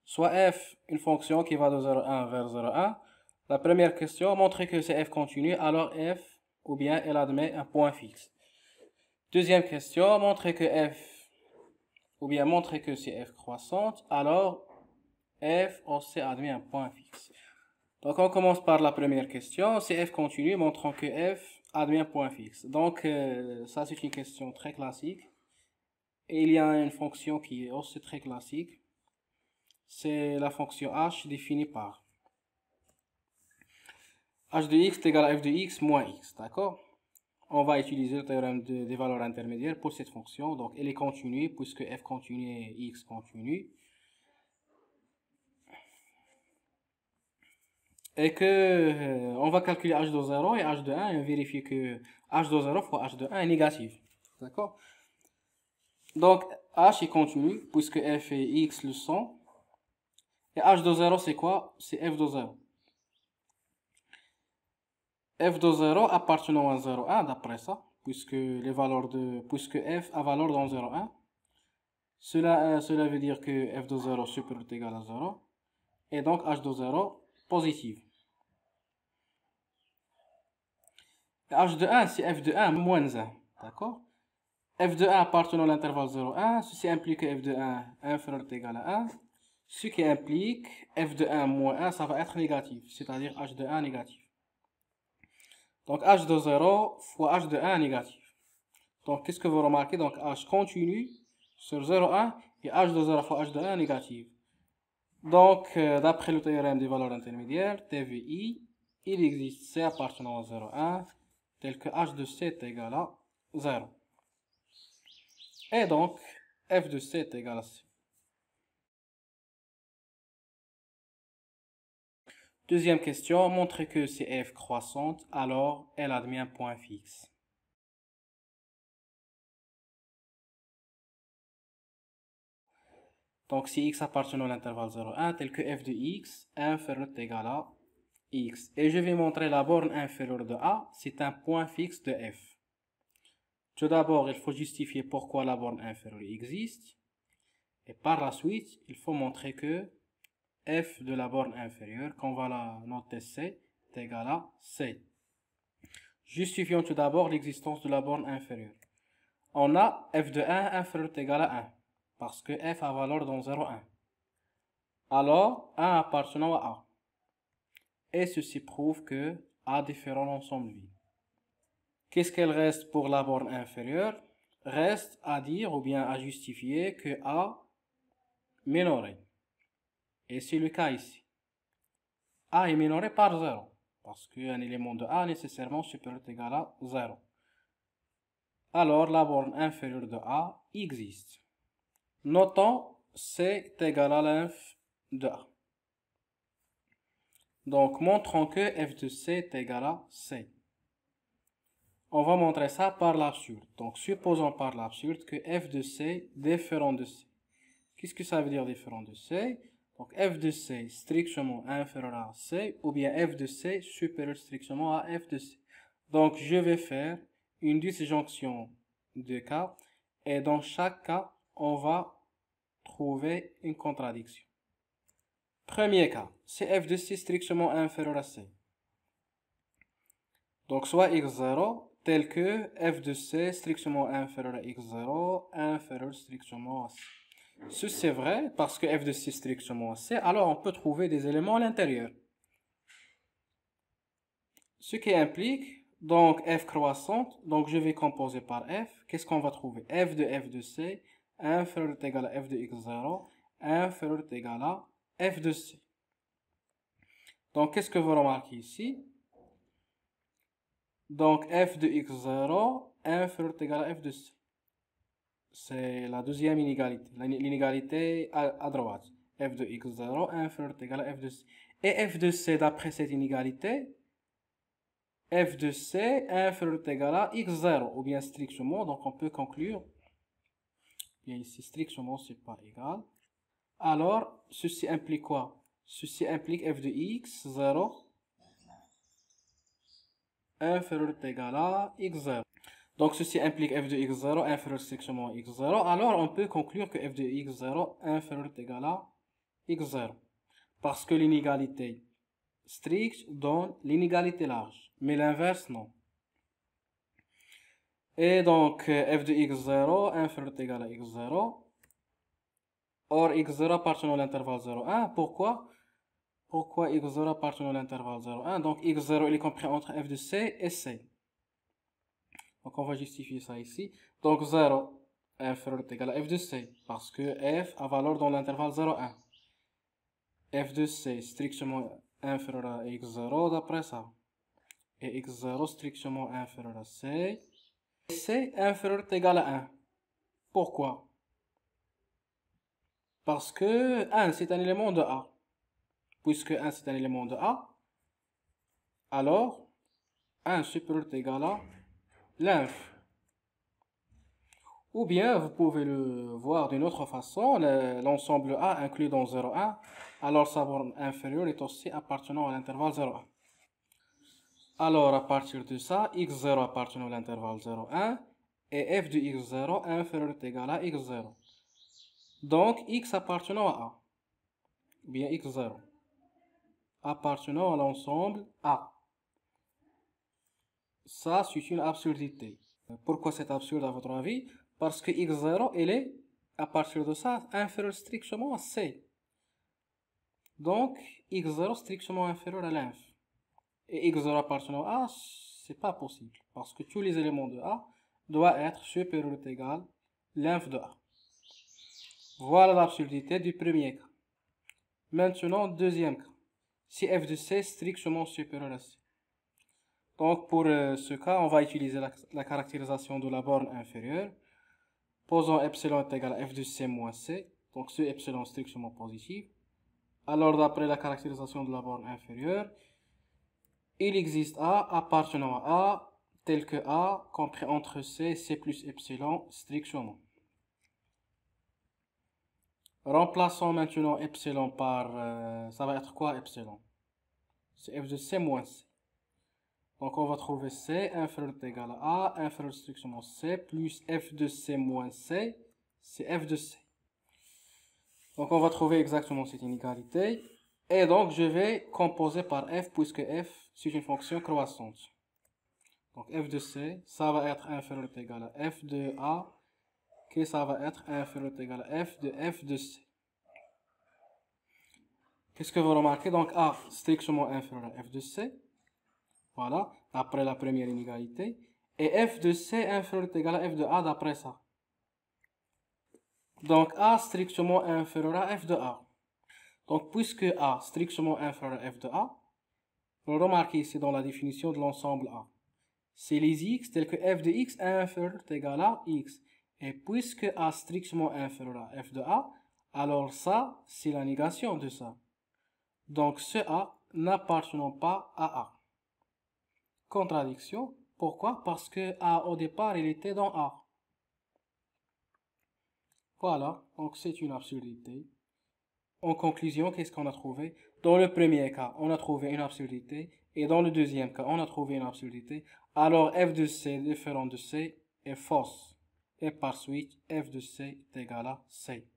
soit f, une fonction qui va de 0,1 vers 0,1. La première question, montrer que c'est f continu, alors f, ou bien elle admet un point fixe. Deuxième question, montrer que f, ou bien montrer que c'est f croissante, alors f aussi admet un point fixe. Donc on commence par la première question, c'est f continu, montrant que f admet un point fixe. Donc ça c'est une question très classique. Et il y a une fonction qui est aussi très classique. C'est la fonction h définie par h de x est égal à f de x moins x, d'accord? On va utiliser le théorème des valeurs intermédiaires pour cette fonction. Donc elle est continue puisque f continu et x continu. Et que on va calculer h de 0 et h de 1 et vérifier que h de 0 fois h de 1 est négatif. D'accord? Donc h est continu puisque f et x le sont. Et h de 0 c'est quoi? C'est f de 0. F de 0 appartenant à 0,1 d'après ça, puisque f a valeur dans 0,1. Cela veut dire que f de 0 supérieur ou égal à 0. Et donc h de 0 positif. H de 1, c'est f de 1 moins 1. D'accord? F de 1 appartenant à l'intervalle 0,1. Ceci implique que f de 1 inférieur ou égal à 1. Ce qui implique f de 1 moins 1, ça va être négatif. C'est-à-dire h de 1 négatif. Donc h de 0 fois h de 1 négatif. Donc qu'est-ce que vous remarquez? Donc h continue sur 0,1 et h de 0 fois h de 1 négatif. Donc d'après le théorème des valeurs intermédiaires, TVI, il existe C appartenant à 0,1 tel que h de C est égal à 0. Et donc f de C est égal à C. Deuxième question, montrer que c'est f croissante, alors elle admet un point fixe. Donc si x appartient à l'intervalle 0,1 tel que f de x inférieur ou égal à x. Et je vais montrer la borne inférieure de a, c'est un point fixe de f. Tout d'abord, il faut justifier pourquoi la borne inférieure existe. Et par la suite, il faut montrer que f de la borne inférieure, qu'on va la noter c, est égal à c. Justifions tout d'abord l'existence de la borne inférieure. On a f de 1 inférieur ou égal à 1, parce que f a valeur dans 0,1. Alors, 1 appartenant à a. Et ceci prouve que a différent ensemble vide. Qu'est-ce qu'elle reste pour la borne inférieure? Reste à dire ou bien à justifier que a minoré. Et c'est le cas ici. A est minoré par 0. Parce qu'un élément de a nécessairement supérieur ou égal à 0. Alors la borne inférieure de a existe. Notons c est égal à l'inf de a. Donc montrons que f de c est égal à c. On va montrer ça par l'absurde. Donc supposons par l'absurde que f de c différent de c. Qu'est-ce que ça veut dire différent de c? Donc f de c strictement inférieur à c ou bien f de c supérieur strictement à f de c. Donc je vais faire une disjonction de cas et dans chaque cas on va trouver une contradiction. Premier cas, c'est f de c strictement inférieur à c. Donc soit x0 tel que f de c strictement inférieur à x0 inférieur strictement à c. Ceci est vrai parce que f de c strictement à c, alors on peut trouver des éléments à l'intérieur. Ce qui implique donc f croissante, donc je vais composer par f. Qu'est-ce qu'on va trouver? F de c inférieur ou égal à f de x0 inférieur ou égal à f de c. Donc qu'est-ce que vous remarquez ici? Donc f de x0 inférieur ou égal à f de c. C'est la deuxième inégalité, l'inégalité à droite. F de x0 inférieur ou égal à f de c. Et f de c d'après cette inégalité, f de c inférieur ou égal à x0, ou bien strictement, donc on peut conclure, bien ici strictement c'est pas égal. Alors, ceci implique quoi? Ceci implique f de x0 inférieur ou égal à x0. Donc ceci implique f de x0 inférieur strictement à x0. Alors on peut conclure que f de x0 inférieur ou égal à x0. Parce que l'inégalité stricte donne l'inégalité large. Mais l'inverse, non. Et donc, f de x0 inférieur ou égal à x0. Or, x0 appartenant à l'intervalle 0,1. Pourquoi? Pourquoi x0 appartenant à l'intervalle 0,1? Donc, x0 il est compris entre f de c et c. Donc, on va justifier ça ici. Donc, 0 inférieur ou égal à f de c. Parce que f a valeur dans l'intervalle 0,1. F de c strictement inférieur à x0 d'après ça. Et x0 strictement inférieur à c. C inférieur ou égal à 1. Pourquoi? Parce que 1 c'est un élément de A. Puisque 1 c'est un élément de A, alors 1 supérieur ou égal à l'inf. Ou bien vous pouvez le voir d'une autre façon, l'ensemble A inclus dans 0,1, alors sa borne inférieure est aussi appartenant à l'intervalle 0,1. Alors à partir de ça, x0 appartenant à l'intervalle 0,1 et f de x0 inférieur ou égal à x0. Donc x appartenant à A, bien x0, appartenant à l'ensemble A. Ça, c'est une absurdité. Pourquoi c'est absurde à votre avis? Parce que x0, elle est, à partir de ça, inférieure strictement à c. Donc, x0 strictement inférieur à l'inf. Et x0 appartenant à A, c'est pas possible. Parce que tous les éléments de A doivent être supérieurs ou égal à l'inf de A. Voilà l'absurdité du premier cas. Maintenant, deuxième cas. Si f de c est strictement supérieur à c. Donc, pour ce cas, on va utiliser la caractérisation de la borne inférieure. Posons epsilon est égal à f de c moins c. Donc, ce epsilon est strictement positif. Alors, d'après la caractérisation de la borne inférieure, il existe A appartenant à A, tel que A compris entre c, c plus epsilon strictement. Remplaçons maintenant epsilon par... ça va être quoi epsilon? C'est f de c moins c. Donc on va trouver c inférieur ou égal à A, inférieur strictement c, plus f de c moins c, c'est f de c. Donc on va trouver exactement cette inégalité. Et donc je vais composer par f, puisque f c'est une fonction croissante. Donc f de c, ça va être inférieur ou égal à f de A, que ça va être inférieur ou égal à f de c. Qu'est-ce que vous remarquez? Donc A strictement inférieur à f de c. Voilà, après la première inégalité. Et f de c inférieur ou égal à f de A d'après ça. Donc A strictement inférieur à f de A. Donc puisque A strictement inférieur à f de A, vous remarquez ici dans la définition de l'ensemble A. C'est les x tels que f de x inférieur ou égal à x. Et puisque A strictement inférieur à f de A, alors ça, c'est la négation de ça. Donc ce A n'appartenant pas à A. Contradiction. Pourquoi? Parce que A au départ, il était dans A. Voilà, donc c'est une absurdité. En conclusion, qu'est-ce qu'on a trouvé? Dans le premier cas, on a trouvé une absurdité. Et dans le deuxième cas, on a trouvé une absurdité. Alors f de c différent de c est fausse. Et par suite, f de c est égal à c.